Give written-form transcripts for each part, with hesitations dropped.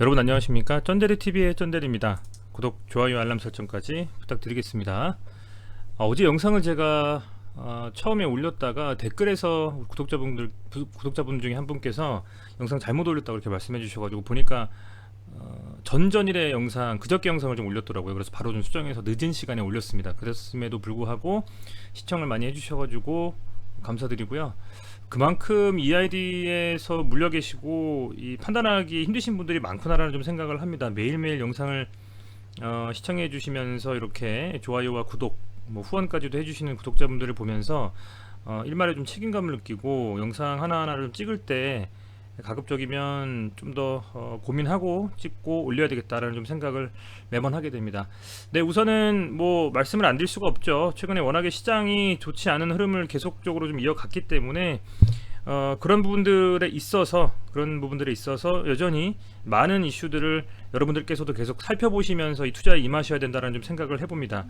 여러분 안녕하십니까? 쩐데리TV의 쩐데리입니다. 구독, 좋아요, 알람 설정까지 부탁드리겠습니다. 어제 영상을 제가 처음에 올렸다가 댓글에서 구독자분 중에 한 분께서 영상 잘못 올렸다고 이렇게 말씀해 주셔가지고 보니까 전전일의 영상, 그저께 영상을 좀 올렸더라고요. 그래서 바로 좀 수정해서 늦은 시간에 올렸습니다. 그랬음에도 불구하고 시청을 많이 해주셔가지고 감사드리고요. 그만큼 이 아이디에서 물려 계시고 이 판단하기 힘드신 분들이 많구나라는 좀 생각을 합니다. 매일매일 영상을 시청해 주시면서 이렇게 좋아요와 구독, 뭐 후원까지도 해주시는 구독자분들을 보면서 일말의 좀 책임감을 느끼고 영상 하나하나를 좀 찍을 때 가급적이면 좀 더 고민하고 찍고 올려야 되겠다라는 좀 생각을 매번 하게 됩니다. 네, 우선은 뭐 말씀을 안 드릴 수가 없죠. 최근에 워낙에 시장이 좋지 않은 흐름을 계속적으로 좀 이어갔기 때문에 그런 부분들에 있어서 여전히 많은 이슈들을 여러분들께서도 계속 살펴보시면서 이 투자에 임하셔야 된다는 좀 생각을 해봅니다.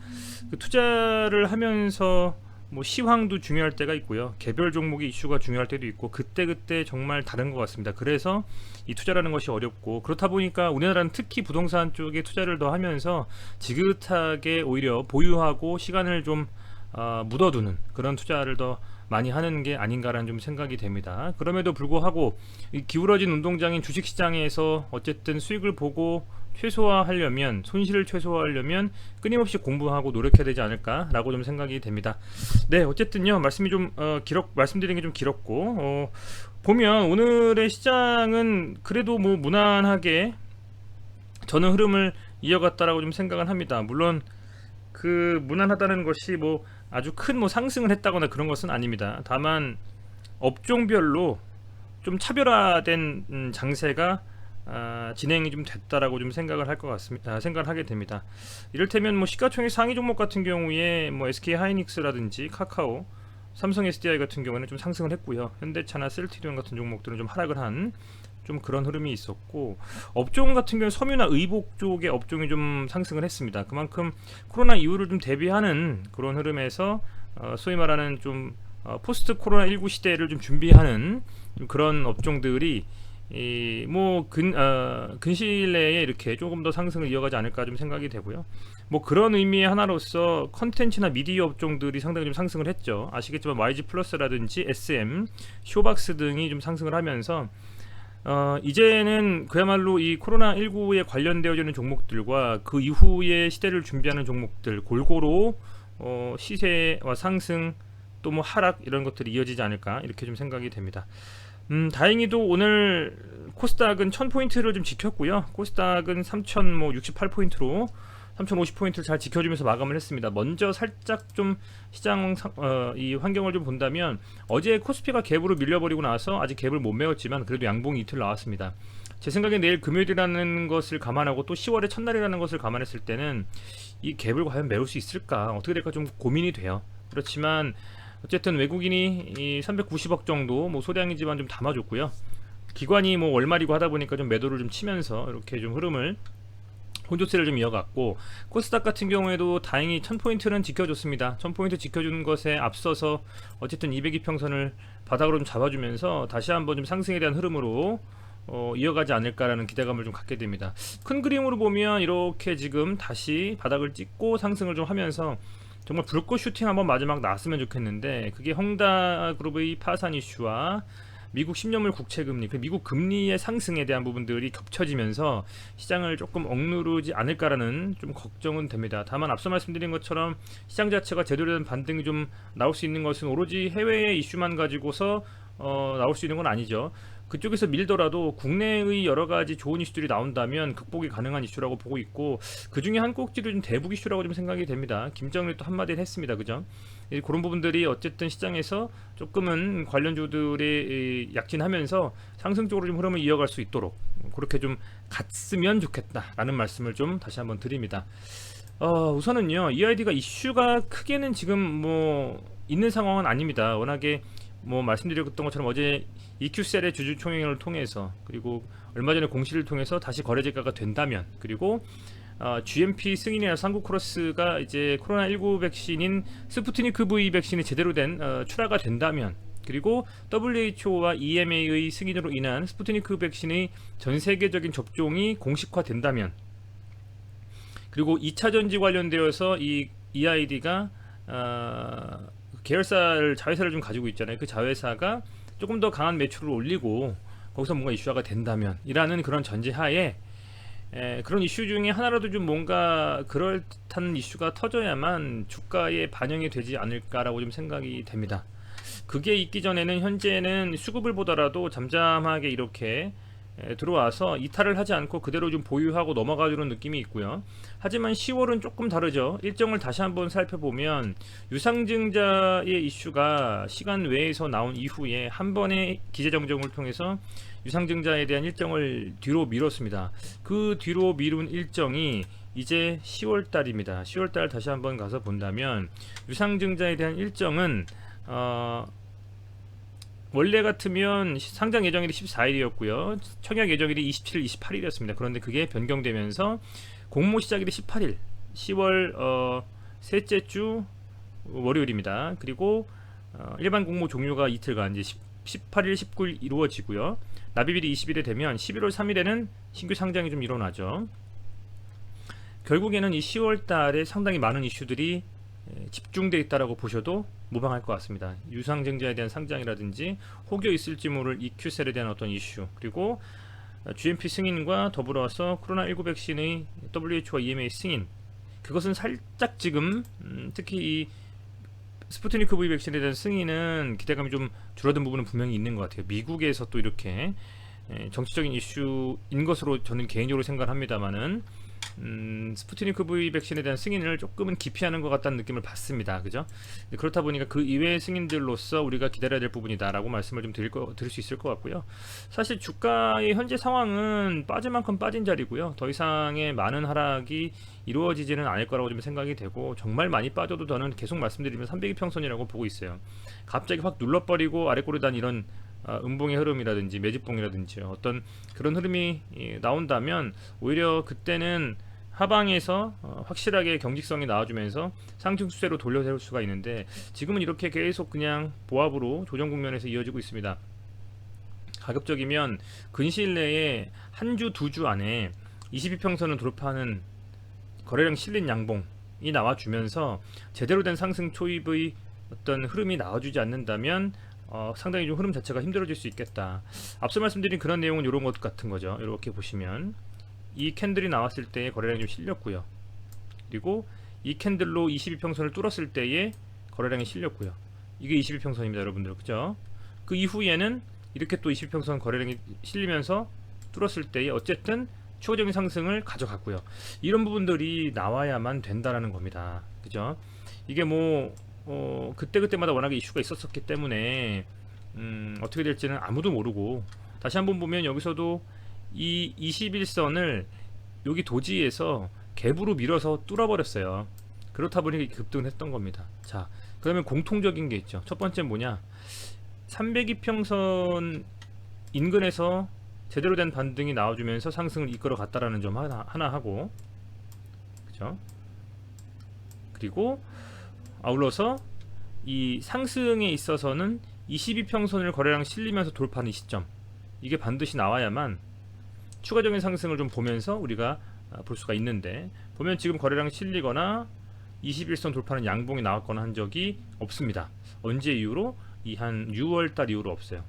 그 투자를 하면서 뭐 시황도 중요할 때가 있고요, 개별 종목의 이슈가 중요할 때도 있고, 그때그때 정말 다른 것 같습니다. 그래서 이 투자라는 것이 어렵고, 그렇다 보니까 우리나라는 특히 부동산 쪽에 투자를 더 하면서 지긋하게 오히려 보유하고 시간을 좀 묻어두는 그런 투자를 더 많이 하는 게 아닌가라는 좀 생각이 됩니다. 그럼에도 불구하고 이 기울어진 운동장인 주식시장에서 어쨌든 수익을 보고 최소화하려면, 손실을 최소화하려면 끊임없이 공부하고 노력해야 되지 않을까라고 좀 생각이 됩니다. 네, 어쨌든요, 말씀이 좀 말씀드린 게 좀 길었고, 보면 오늘의 시장은 그래도 뭐 무난하게 저는 흐름을 이어갔다라고 좀 생각을 합니다. 물론 그 무난하다는 것이 뭐 아주 큰 뭐 상승을 했다거나 그런 것은 아닙니다. 다만 업종별로 좀 차별화된 장세가 진행이 좀 됐다라고 좀 생각을 할 것 같습니다. 생각을 하게 됩니다. 이를테면 뭐 시가총액 상위 종목 같은 경우에 뭐 SK 하이닉스라든지 카카오, 삼성 SDI 같은 경우는 좀 상승을 했고요. 현대차나 셀트리온 같은 종목들은 좀 하락을 한 좀 그런 흐름이 있었고, 업종 같은 경우는 섬유나 의복 쪽의 업종이 좀 상승을 했습니다. 그만큼 코로나 이후를 좀 대비하는 그런 흐름에서 소위 말하는 좀 포스트 코로나 19 시대를 좀 준비하는 좀 그런 업종들이 근시일 내에 이렇게 조금 더 상승을 이어가지 않을까 좀 생각이 되고요. 뭐 그런 의미의 하나로서 컨텐츠나 미디어 업종들이 상당히 좀 상승을 했죠. 아시겠지만 YG 플러스라든지 SM, 쇼박스 등이 좀 상승을 하면서 이제는 그야말로 이 코로나19에 관련되어지는 종목들과 그 이후의 시대를 준비하는 종목들 골고루 시세와 상승, 또 뭐 하락, 이런 것들이 이어지지 않을까 이렇게 좀 생각이 됩니다. 다행히도 오늘 코스닥은 1000포인트를 좀 지켰고요. 코스닥은 3068포인트로 3050포인트를 잘 지켜주면서 마감을 했습니다. 먼저 살짝 좀 시장 이 환경을 좀 본다면, 어제 코스피가 갭으로 밀려버리고 나서 아직 갭을 못 메웠지만 그래도 양봉이 이틀 나왔습니다. 제 생각에 내일 금요일이라는 것을 감안하고 또 10월의 첫날이라는 것을 감안했을 때는 이 갭을 과연 메울 수 있을까, 어떻게 될까 좀 고민이 돼요. 그렇지만 어쨌든 외국인이 이 390억 정도 뭐 소량이지만 좀 담아줬고요. 기관이 뭐 월말이고 하다 보니까 좀 매도를 좀 치면서 이렇게 좀 흐름을, 혼조세를 좀 이어갔고, 코스닥 같은 경우에도 다행히 1000포인트는 지켜줬습니다. 1000포인트 지켜주는 것에 앞서서 어쨌든 202평선을 바닥으로 좀 잡아주면서 다시 한번 좀 상승에 대한 흐름으로 이어가지 않을까라는 기대감을 좀 갖게 됩니다. 큰 그림으로 보면 이렇게 지금 다시 바닥을 찍고 상승을 좀 하면서 정말 불꽃 슈팅 한번 마지막 나왔으면 좋겠는데, 그게 헝다그룹의 파산 이슈와 미국 10년물 국채금리, 그 미국 금리의 상승에 대한 부분들이 겹쳐지면서 시장을 조금 억누르지 않을까라는 좀 걱정은 됩니다. 다만 앞서 말씀드린 것처럼 시장 자체가 제대로 된 반등이 좀 나올 수 있는 것은 오로지 해외의 이슈만 가지고서 나올 수 있는 건 아니죠. 그쪽에서 밀더라도 국내의 여러 가지 좋은 이슈들이 나온다면 극복이 가능한 이슈라고 보고 있고, 그 중에 한 꼭지도 좀 대북 이슈라고 좀 생각이 됩니다. 김정일이 또 한마디를 했습니다. 그죠? 그런 부분들이 어쨌든 시장에서 조금은 관련주들이 약진하면서 상승적으로 좀 흐름을 이어갈 수 있도록 그렇게 좀 갔으면 좋겠다라는 말씀을 좀 다시 한번 드립니다. 우선은요, EID가 이슈가 크게는 지금 뭐 있는 상황은 아닙니다. 워낙에 뭐 말씀드렸던 것처럼 어제 EQ셀의 주주총회를 통해서, 그리고 얼마 전에 공시를 통해서 다시 거래재가가 된다면, 그리고 GMP 승인이나 한국크로스가 이제 코로나19 백신인 스푸트니크 V 백신이 제대로 된 출하가 된다면, 그리고 WHO와 EMA의 승인으로 인한 스푸트니크 백신의 전 세계적인 접종이 공식화된다면, 그리고 2차 전지 관련되어서 이 EID가 계열사를 자회사를 좀 가지고 있잖아요. 그 자회사가 조금 더 강한 매출을 올리고 거기서 뭔가 이슈화가 된다면 이라는 그런 전제하에 그런 이슈 중에 하나라도 좀 뭔가 그럴듯한 이슈가 터져야만 주가에 반영이 되지 않을까라고 좀 생각이 됩니다. 그게 있기 전에는 현재는 수급을 보더라도 잠잠하게 이렇게 들어와서 이탈을 하지 않고 그대로 좀 보유하고 넘어가주는 느낌이 있고요. 하지만 10월은 조금 다르죠. 일정을 다시 한번 살펴보면 유상증자의 이슈가 시간 외에서 나온 이후에 한 번의 기재정정을 통해서 유상증자에 대한 일정을 뒤로 미뤘습니다. 그 뒤로 미룬 일정이 이제 10월 달입니다. 10월 달 다시 한번 가서 본다면 유상증자에 대한 일정은 원래 같으면 상장 예정일이 14일이었고요. 청약 예정일이 27일, 28일이었습니다. 그런데 그게 변경되면서 공모 시작일이 18일, 10월 셋째 주 월요일입니다. 그리고 일반 공모 종료가 이틀간 이제 18일, 19일 이루어지고요. 납입일이 20일에 되면 11월 3일에는 신규 상장이 좀 일어나죠. 결국에는 이 10월 달에 상당히 많은 이슈들이 집중되어 있다라고 보셔도 무방할 것 같습니다. 유상증자에 대한 상장이라든지 혹여 있을지 모를 EQ셀에 대한 어떤 이슈, 그리고 GMP 승인과 더불어서 코로나19 백신의 WHO와 EMA 승인, 그것은 살짝 지금 특히 이 스푸트니크 V 백신에 대한 승인은 기대감이 좀 줄어든 부분은 분명히 있는 것 같아요. 미국에서 또 이렇게 정치적인 이슈인 것으로 저는 개인적으로 생각을 합니다만은 스푸트니크 V 백신에 대한 승인을 조금은 기피하는 것 같다는 느낌을 받습니다. 그죠? 그렇다 보니까 그 이외의 승인들로서 우리가 기다려야 될 부분이다라고 말씀을 좀 드릴 수 있을 것 같고요. 사실 주가의 현재 상황은 빠질 만큼 빠진 자리고요. 더 이상의 많은 하락이 이루어지지는 않을 거라고 좀 생각이 되고, 정말 많이 빠져도 저는 계속 말씀드리면 302평선이라고 보고 있어요. 갑자기 확 눌러버리고 아래꼬리 단 이런 음봉의 흐름이라든지 매집봉이라든지 어떤 그런 흐름이 나온다면 오히려 그때는 하방에서 확실하게 경직성이 나와주면서 상승 추세로 돌려세울 수가 있는데, 지금은 이렇게 계속 그냥 보합으로 조정 국면에서 이어지고 있습니다. 가급적이면 근시일 내에 한 주, 두 주 안에 22평선을 돌파하는 거래량 실린 양봉이 나와주면서 제대로 된 상승 초입의 어떤 흐름이 나와주지 않는다면 상당히 좀 흐름 자체가 힘들어질 수 있겠다. 앞서 말씀드린 그런 내용은 이런 것 같은 거죠. 이렇게 보시면 이 캔들이 나왔을 때의 거래량이 좀 실렸고요. 그리고 이 캔들로 22평선을 뚫었을 때의 거래량이 실렸고요. 이게 22평선입니다, 여러분들. 그죠? 그 이후에는 이렇게 또 22평선 거래량이 실리면서 뚫었을 때에 어쨌든 추가적인 상승을 가져갔고요. 이런 부분들이 나와야만 된다라는 겁니다. 그죠? 이게 뭐 그때그때마다 워낙에 이슈가 있었기 때문에 어떻게 될지는 아무도 모르고, 다시 한번 보면 여기서도 이 21선을 여기 도지에서 갭으로 밀어서 뚫어버렸어요. 그렇다 보니 급등을 했던 겁니다. 자, 그러면 공통적인 게 있죠. 첫 번째 뭐냐, 302평선 인근에서 제대로 된 반등이 나와주면서 상승을 이끌어 갔다라는 점 하나 하고, 그죠? 그리고 아울러서 이 상승에 있어서는 22평선을 거래량 실리면서 돌파하는 시점, 이게 반드시 나와야만 추가적인 상승을 좀 보면서 우리가 볼 수가 있는데, 보면 지금 거래량 실리거나 21선 돌파하는 양봉이 나왔거나 한 적이 없습니다. 언제 이후로? 이 한 6월달 이후로 없어요.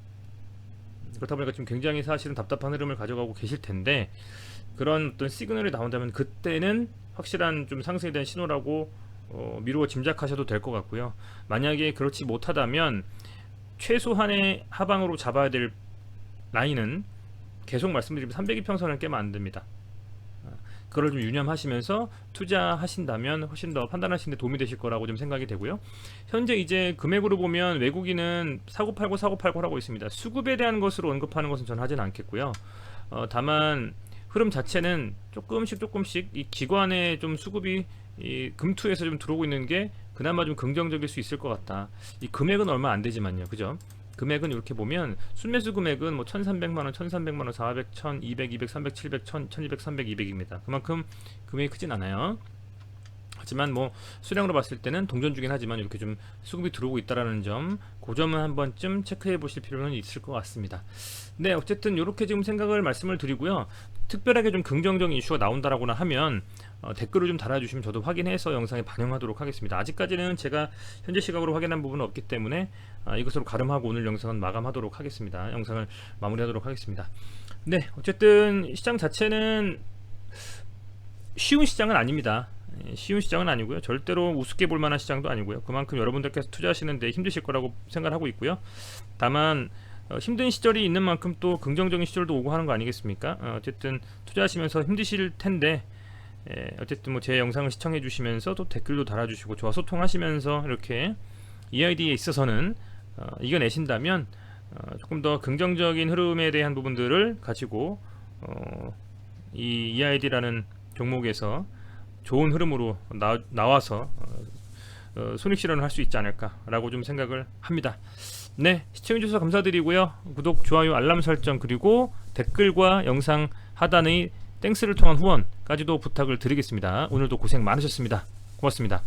그렇다 보니까 지금 굉장히 사실은 답답한 흐름을 가져가고 계실 텐데, 그런 어떤 시그널이 나온다면 그때는 확실한 좀 상승에 대한 신호라고 미루어 짐작하셔도 될 것 같고요. 만약에 그렇지 못하다면 최소한의 하방으로 잡아야 될 라인은 계속 말씀드리면 302평선을 깨면 안 됩니다. 그걸 좀 유념하시면서 투자하신다면 훨씬 더 판단하시는 데 도움이 되실 거라고 좀 생각이 되고요. 현재 이제 금액으로 보면 외국인은 사고팔고 하고 있습니다. 수급에 대한 것으로 언급하는 것은 저는 하진 않겠고요. 다만 흐름 자체는 조금씩 이 기관의 좀 수급이 이 금투에서 좀 들어오고 있는 게 그나마 좀 긍정적일 수 있을 것 같다. 이 금액은 얼마 안 되지만요, 그죠? 금액은 이렇게 보면 순매수 금액은 뭐 1,300만원, 1,300만원, 400, 1,200, 200, 300, 700, 1,000, 1,200, 300, 200입니다. 그만큼 금액이 크진 않아요. 하지만 뭐 수량으로 봤을 때는 동전 주긴 하지만 이렇게 좀 수급이 들어오고 있다라는 점, 그 점은 한 번쯤 체크해 보실 필요는 있을 것 같습니다. 네, 어쨌든 이렇게 지금 생각을 말씀을 드리고요. 특별하게 좀 긍정적인 이슈가 나온다라고나 하면 댓글을 좀 달아주시면 저도 확인해서 영상에 반영하도록 하겠습니다. 아직까지는 제가 현재 시각으로 확인한 부분은 없기 때문에 이것으로 가름하고 오늘 영상은 마감하도록 하겠습니다. 영상을 마무리하도록 하겠습니다. 네, 어쨌든 시장 자체는 쉬운 시장은 아닙니다. 쉬운 시장은 아니고요. 절대로 우습게 볼 만한 시장도 아니고요. 그만큼 여러분들께서 투자하시는데 힘드실 거라고 생각하고 있고요. 다만 힘든 시절이 있는 만큼 또 긍정적인 시절도 오고 하는 거 아니겠습니까? 어쨌든 투자하시면서 힘드실 텐데 어쨌든 뭐 제 영상을 시청해 주시면서 또 댓글도 달아주시고 저와 소통하시면서 이렇게 EID에 있어서는 이겨내신다면 조금 더 긍정적인 흐름에 대한 부분들을 가지고 이 EID라는 종목에서 좋은 흐름으로 나와서 손익 실현을 할 수 있지 않을까라고 좀 생각을 합니다. 네, 시청해주셔서 감사드리고요. 구독, 좋아요, 알람 설정 그리고 댓글과 영상 하단의 땡스를 통한 후원까지도 부탁을 드리겠습니다. 오늘도 고생 많으셨습니다. 고맙습니다.